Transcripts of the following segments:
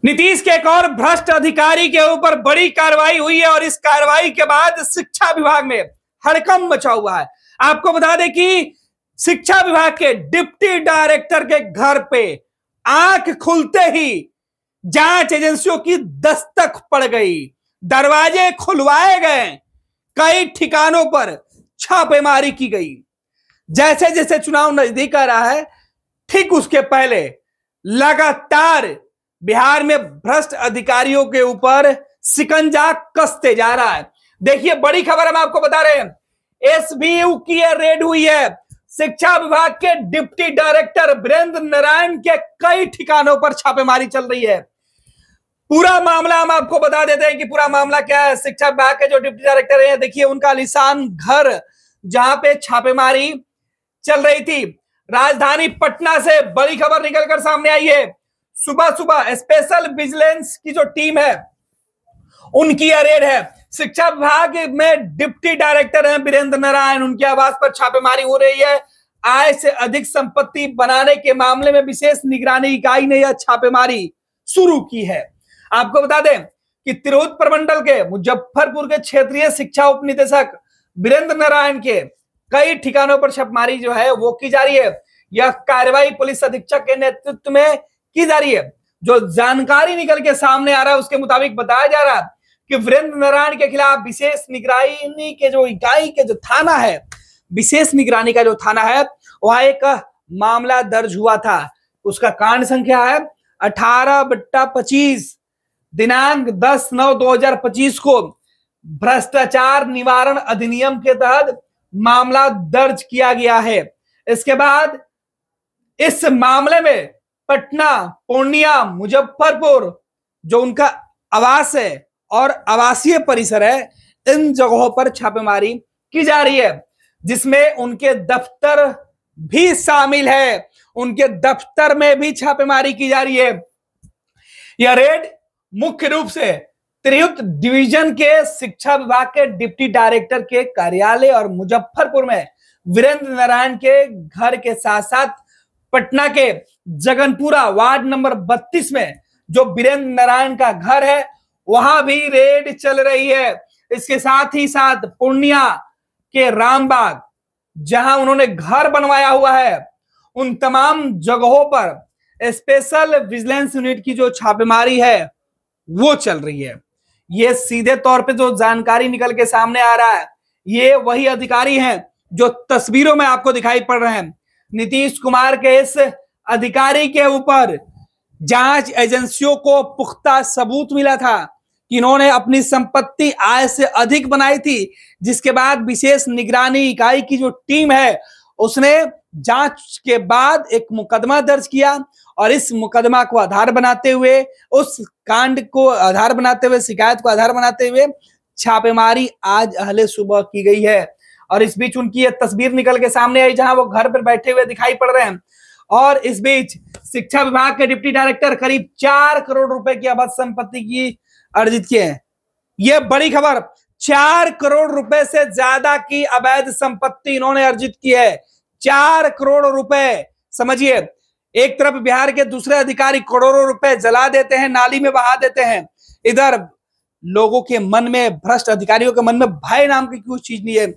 नीतीश के एक और भ्रष्ट अधिकारी के ऊपर बड़ी कार्रवाई हुई है और इस कार्रवाई के बाद शिक्षा विभाग में हड़कंप मचा हुआ है। आपको बता दें कि शिक्षा विभाग के डिप्टी डायरेक्टर के घर पे आंख खुलते ही जांच एजेंसियों की दस्तक पड़ गई, दरवाजे खुलवाए गए, कई ठिकानों पर छापेमारी की गई। जैसे जैसे चुनाव नजदीक आ रहा है, ठीक उसके पहले लगातार बिहार में भ्रष्ट अधिकारियों के ऊपर शिकंजा कसते जा रहा है। देखिए, बड़ी खबर हम आपको बता रहे हैं, एसबीयू की रेड हुई है। शिक्षा विभाग के डिप्टी डायरेक्टर वीरेंद्र नारायण के कई ठिकानों पर छापेमारी चल रही है। पूरा मामला हम आपको बता देते हैं कि पूरा मामला क्या है। शिक्षा विभाग के जो डिप्टी डायरेक्टर हैं, देखिए उनका आलीशान घर जहां पे छापेमारी चल रही थी। राजधानी पटना से बड़ी खबर निकलकर सामने आई है। सुबह सुबह स्पेशल विजिलेंस की जो टीम है उनकी रेड है। शिक्षा विभाग में डिप्टी डायरेक्टर हैं वीरेंद्र नारायण, उनके आवास पर छापेमारी हो रही है। आय से अधिक संपत्ति बनाने के मामले में विशेष निगरानी इकाई ने यह छापेमारी शुरू की है। आपको बता दें कि तिरहुत प्रमंडल के मुजफ्फरपुर के क्षेत्रीय शिक्षा उप निदेशक वीरेंद्र नारायण के कई ठिकानों पर छापेमारी जो है वो की जा रही है। यह कार्रवाई पुलिस अधीक्षक के नेतृत्व में की जा रही है। जो जानकारी निकल के सामने आ रहा है उसके मुताबिक बताया जा रहा है कि वीरेंद्र नारायण के खिलाफ विशेष निगरानी के जो इकाई के जो थाना है, विशेष निगरानी का जो थाना है, वहां एक मामला दर्ज हुआ था। उसका कांड संख्या है 18/25, दिनांक 10/9/2025 को भ्रष्टाचार निवारण अधिनियम के तहत मामला दर्ज किया गया है। इसके बाद इस मामले में पटना, पूर्णिया, मुजफ्फरपुर जो उनका आवास है और आवासीय परिसर है, इन जगहों पर छापेमारी की जा रही है, जिसमें उनके दफ्तर भी शामिल है। उनके दफ्तर में भी छापेमारी की जा रही है। यह रेड मुख्य रूप से तिरहुत डिवीजन के शिक्षा विभाग के डिप्टी डायरेक्टर के कार्यालय और मुजफ्फरपुर में वीरेंद्र नारायण के घर के साथ साथ पटना के जगनपुरा वार्ड नंबर 32 में जो वीरेंद्र नारायण का घर है वहां भी रेड चल रही है। इसके साथ ही साथ पूर्णिया के रामबाग जहां उन्होंने घर बनवाया हुआ है, उन तमाम जगहों पर स्पेशल विजिलेंस यूनिट की जो छापेमारी है वो चल रही है। ये सीधे तौर पे जो जानकारी निकल के सामने आ रहा है, ये वही अधिकारी हैं जो तस्वीरों में आपको दिखाई पड़ रहे हैं। नीतीश कुमार के इस अधिकारी के ऊपर जांच एजेंसियों को पुख्ता सबूत मिला था कि इन्होंने अपनी संपत्ति आय से अधिक बनाई थी, जिसके बाद विशेष निगरानी इकाई की जो टीम है उसने जांच के बाद एक मुकदमा दर्ज किया और इस मुकदमा को आधार बनाते हुए, उस कांड को आधार बनाते हुए, शिकायत को आधार बनाते हुए छापेमारी आज अहले सुबह की गई है। और इस बीच उनकी ये तस्वीर निकल के सामने आई जहां वो घर पर बैठे हुए दिखाई पड़ रहे हैं। और इस बीच शिक्षा विभाग के डिप्टी डायरेक्टर करीब 4 करोड़ रुपए की अवैध संपत्ति की अर्जित किए हैं। यह बड़ी खबर, 4 करोड़ रुपए से ज्यादा की अवैध संपत्ति इन्होंने अर्जित की है। 4 करोड़ रुपए, समझिए, एक तरफ बिहार के दूसरे अधिकारी करोड़ों रुपए जला देते हैं, नाली में बहा देते हैं, इधर लोगों के मन में, भ्रष्ट अधिकारियों के मन में भय नाम की कुछ चीज नहीं है।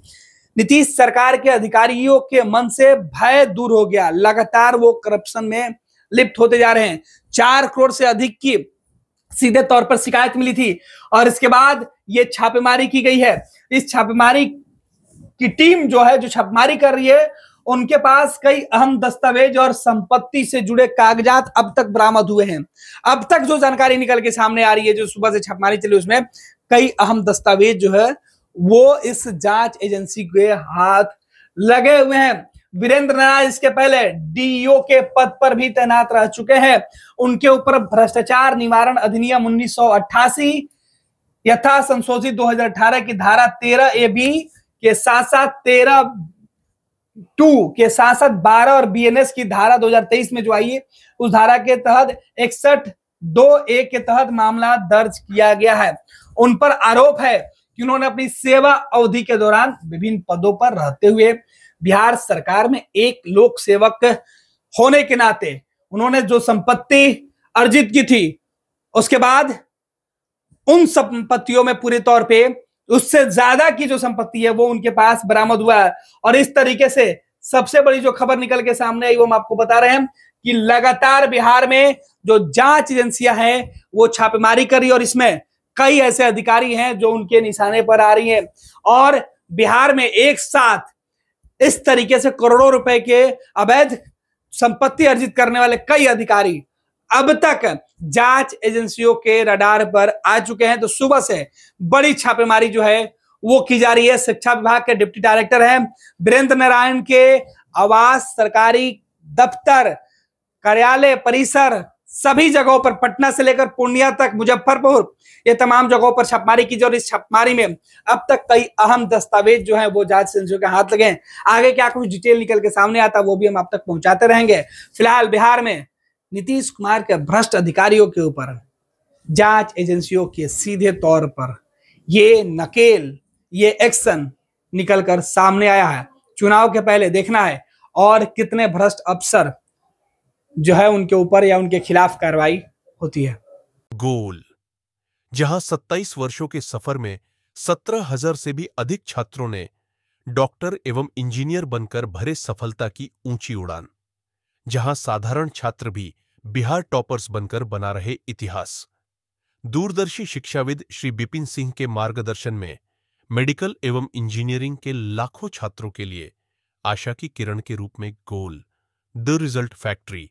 नीतीश सरकार के अधिकारियों के मन से भय दूर हो गया, लगातार वो करप्शन में लिप्त होते जा रहे हैं। 4 करोड़ से अधिक की सीधे तौर पर शिकायत मिली थी और इसके बाद ये छापेमारी की गई है। इस छापेमारी की टीम जो है, जो छापेमारी कर रही है, उनके पास कई अहम दस्तावेज और संपत्ति से जुड़े कागजात अब तक बरामद हुए हैं। अब तक जो जानकारी निकल के सामने आ रही है, जो सुबह से छापेमारी चली, उसमें कई अहम दस्तावेज जो है वो इस जांच एजेंसी के हाथ लगे हुए हैं। वीरेंद्र नारायण इसके पहले डीईओ के पद पर भी तैनात रह चुके हैं। उनके ऊपर भ्रष्टाचार निवारण अधिनियम 1988 यथा संशोधित 2018 की धारा 13A(b) के साथ साथ 13(2) के साथ साथ 12 और बीएनएस की धारा 2023 में जो आई है, उस धारा के तहत 61(2)(a) के तहत मामला दर्ज किया गया है। उन पर आरोप है कि उन्होंने अपनी सेवा अवधि के दौरान विभिन्न पदों पर रहते हुए बिहार सरकार में एक लोक सेवक होने के नाते उन्होंने जो संपत्ति अर्जित की थी उसके बाद उन संपत्तियों में पूरे तौर पे उससे ज्यादा की जो संपत्ति है वो उनके पास बरामद हुआ है। और इस तरीके से सबसे बड़ी जो खबर निकल के सामने आई वो हम आपको बता रहे हैं कि लगातार बिहार में जो जांच एजेंसियां हैं वो छापेमारी कर रही है और इसमें कई ऐसे अधिकारी हैं जो उनके निशाने पर आ रही हैं। और बिहार में एक साथ इस तरीके से करोड़ों रुपए के अवैध संपत्ति अर्जित करने वाले कई अधिकारी अब तक जांच एजेंसियों के रडार पर आ चुके हैं। तो सुबह से बड़ी छापेमारी जो है वो की जा रही है। शिक्षा विभाग के डिप्टी डायरेक्टर हैं वीरेंद्र नारायण के आवास, सरकारी दफ्तर, कार्यालय, परिसर, सभी जगहों पर, पटना से लेकर पूर्णिया तक, मुजफ्फरपुर, ये तमाम जगहों पर छापेमारी की जा रही है। इस छापेमारी में अब तक कई अहम दस्तावेज जो है वो जांच एजेंसियों के हाथ लगे हैं। आगे क्या कुछ डिटेल निकल के सामने आता वो भी हम आप तक पहुंचाते रहेंगे। फिलहाल बिहार में नीतीश कुमार के भ्रष्ट अधिकारियों के ऊपर जांच एजेंसियों के सीधे तौर पर ये नकेल, ये एक्शन निकलकर सामने आया है। चुनाव के पहले देखना है और कितने भ्रष्ट अफसर जो है उनके ऊपर या उनके खिलाफ कार्रवाई होती है। गोल, जहां 27 वर्षों के सफर में 17,000 से भी अधिक छात्रों ने डॉक्टर एवं इंजीनियर बनकर भरे सफलता की ऊंची उड़ान, जहां साधारण छात्र भी बिहार टॉपर्स बनकर बना रहे इतिहास। दूरदर्शी शिक्षाविद श्री बिपिन सिंह के मार्गदर्शन में मेडिकल एवं इंजीनियरिंग के लाखों छात्रों के लिए आशा की किरण के रूप में गोल, द रिजल्ट फैक्ट्री।